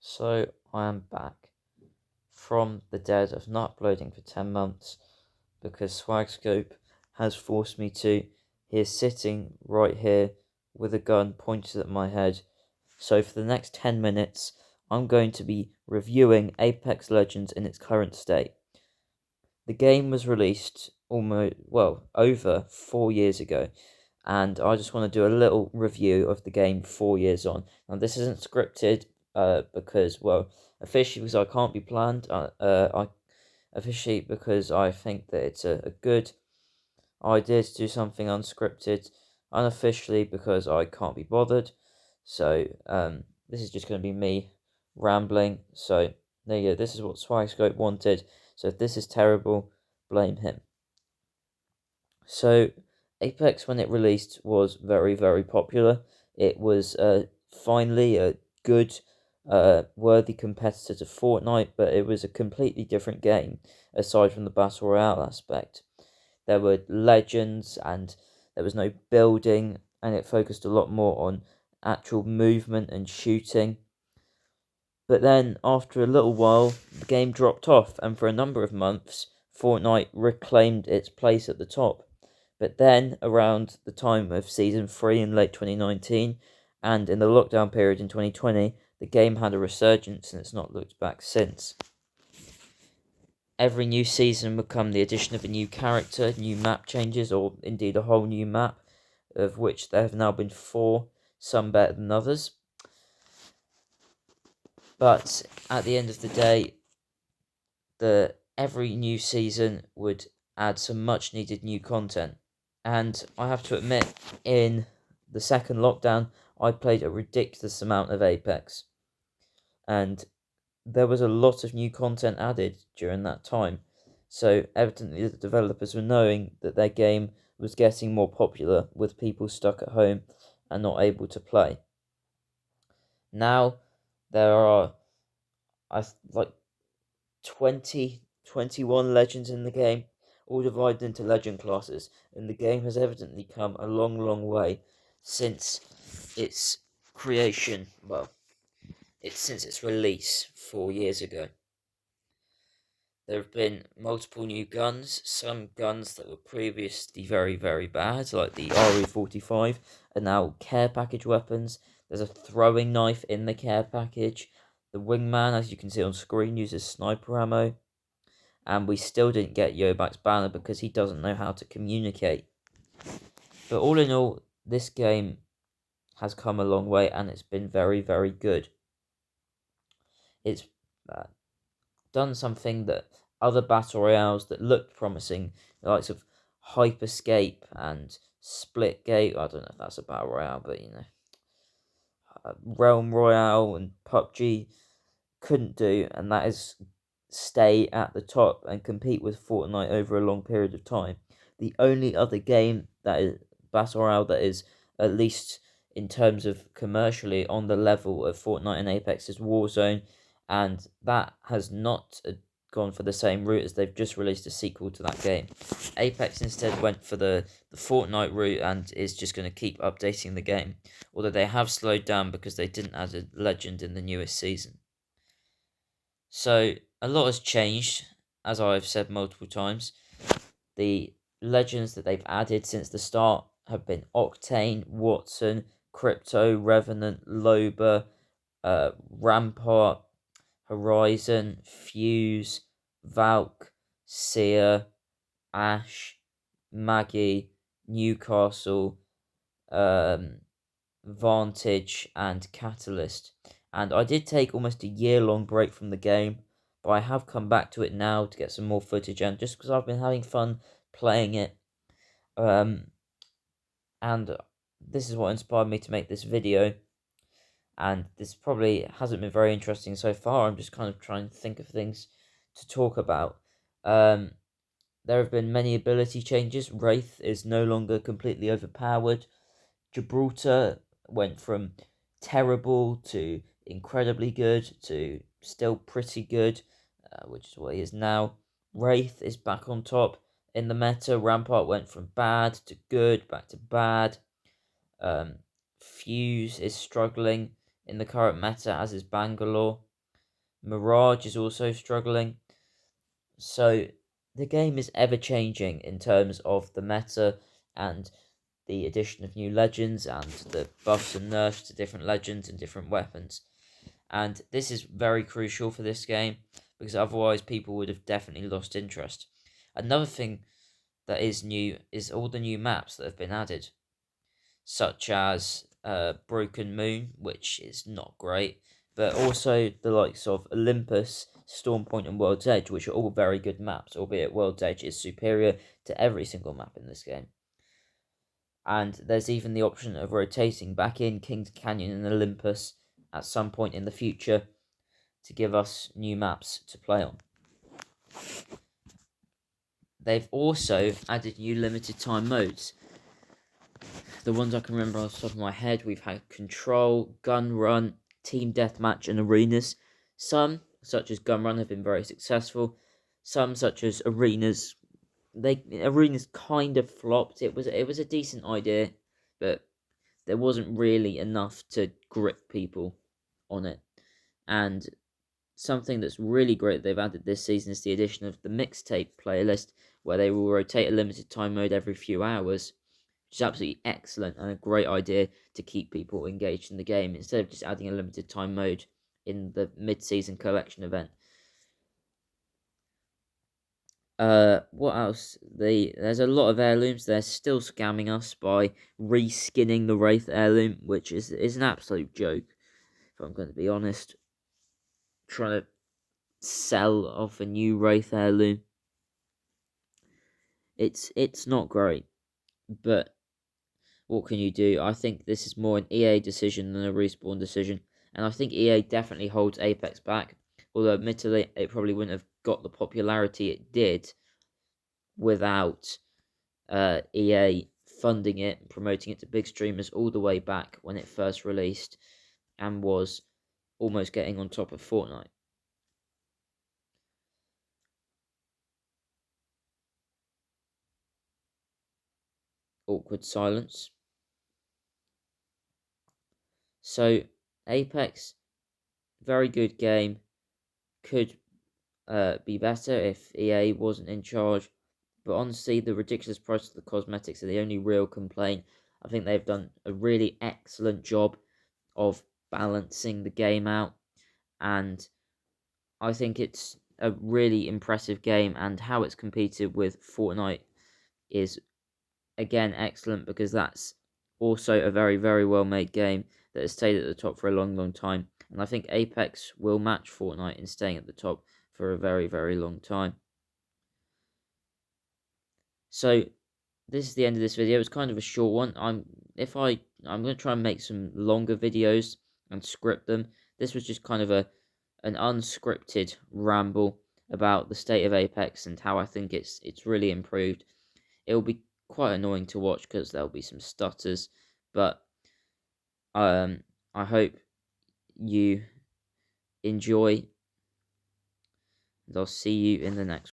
So I am back from the dead of not uploading for 10 months because Swagscope has forced me to. He is sitting right here with a gun pointed at my head. So for the next 10 minutes, I'm going to be reviewing Apex Legends in its current state. The game was released over 4 years ago, and I just want to do a little review of the game 4 years on. Now, this isn't scripted, because, officially because I can't be planned. I officially because I think that it's a good idea to do something unscripted. Unofficially because I can't be bothered. So, this is just going to be me rambling. So there you go. This is what Swagscope wanted. So if this is terrible, blame him. So Apex, when it released, was very, very popular. It was finally a good, worthy competitor to Fortnite, but it was a completely different game aside from the Battle Royale aspect. There were legends and there was no building, and it focused a lot more on actual movement and shooting. But then, after a little while, the game dropped off, and for a number of months, Fortnite reclaimed its place at the top. But then, around the time of Season 3 in late 2019, and in the lockdown period in 2020, the game had a resurgence and it's not looked back since. Every new season would come the addition of a new character, new map changes, or indeed a whole new map, of which there have now been 4, some better than others. But at the end of the day, every new season would add some much needed new content. And I have to admit, in the second lockdown, I played a ridiculous amount of Apex. And there was a lot of new content added during that time. So evidently the developers were knowing that their game was getting more popular with people stuck at home and not able to play. Now there are like 21 legends in the game, all divided into legend classes, and the game has evidently come a long, long way since its creation. It's since its release 4 years ago. There have been multiple new guns, some guns that were previously very, very bad, like the RE45, are now care package weapons. There's a throwing knife in the care package. The wingman, as you can see on screen, uses sniper ammo. And we still didn't get Yobak's banner because he doesn't know how to communicate. But all in all, this game has come a long way and it's been very, very good. It's done something that other battle royales that looked promising, the likes of Hyperscape and Splitgate, I don't know if that's a battle royale, but Realm Royale and PUBG couldn't do, and that is stay at the top and compete with Fortnite over a long period of time. The only other game that is battle royale that is, at least in terms of commercially, on the level of Fortnite and Apex is Warzone, and that has not gone for the same route as they've just released a sequel to that game. Apex instead went for the Fortnite route and is just going to keep updating the game, although they have slowed down because they didn't add a legend in the newest season. So a lot has changed, as I've said multiple times. The legends that they've added since the start have been Octane, Watson, Crypto, Revenant, Loba, Rampart, Horizon, Fuse, Valk, Seer, Ash, Maggie, Newcastle, Vantage, and Catalyst. And I did take almost a year-long break from the game, but I have come back to it now to get some more footage, and just because I've been having fun playing it. And this is what inspired me to make this video. And this probably hasn't been very interesting so far. I'm just kind of trying to think of things to talk about. There have been many ability changes. Wraith is no longer completely overpowered. Gibraltar went from terrible to incredibly good to still pretty good, which is what he is now. Wraith is back on top in the meta. Rampart went from bad to good, back to bad. Fuse is struggling in the current meta, as is Bangalore. Mirage is also struggling. So the game is ever changing in terms of the meta and the addition of new legends and the buffs and nerfs to different legends and different weapons. And this is very crucial for this game because otherwise people would have definitely lost interest. Another thing that is new is all the new maps that have been added, such as Broken Moon, which is not great, but also the likes of Olympus, Stormpoint, and World's Edge, which are all very good maps, albeit World's Edge is superior to every single map in this game. And there's even the option of rotating back in King's Canyon and Olympus at some point in the future to give us new maps to play on. They've also added new limited time modes. The ones I can remember off the top of my head, we've had Control, Gun Run, Team Deathmatch, and Arenas. Some, such as Gun Run, have been very successful. Some, such as Arenas, Arenas kind of flopped. It was a decent idea, but there wasn't really enough to grip people on it. And something that's really great they've added this season is the addition of the mixtape playlist, where they will rotate a limited time mode every few hours, which is absolutely excellent and a great idea to keep people engaged in the game instead of just adding a limited time mode in the mid-season collection event. What else? There's a lot of heirlooms. They're still scamming us by reskinning the Wraith heirloom, which is an absolute joke, if I'm going to be honest. Trying to sell off a new Wraith heirloom. It's not great, but what can you do? I think this is more an EA decision than a Respawn decision, and I think EA definitely holds Apex back. Although admittedly, it probably wouldn't have got the popularity it did without EA funding it and promoting it to big streamers all the way back when it first released and was almost getting on top of Fortnite. Awkward silence. So Apex, very good game, could be better if EA wasn't in charge. But honestly, the ridiculous price of the cosmetics are the only real complaint. I think they've done a really excellent job of balancing the game out, and I think it's a really impressive game, and how it's competed with Fortnite is again excellent because that's also a very, very well made game that has stayed at the top for a long, long time. And I think Apex will match Fortnite in staying at the top for a very, very long time. So this is the end of this video. It's kind of a short one. I'm going to try and make some longer videos and script them. This was just kind of an unscripted ramble about the state of Apex and how I think it's really improved. It'll be quite annoying to watch because there'll be some stutters, but I hope you enjoy, and I'll see you in the next one.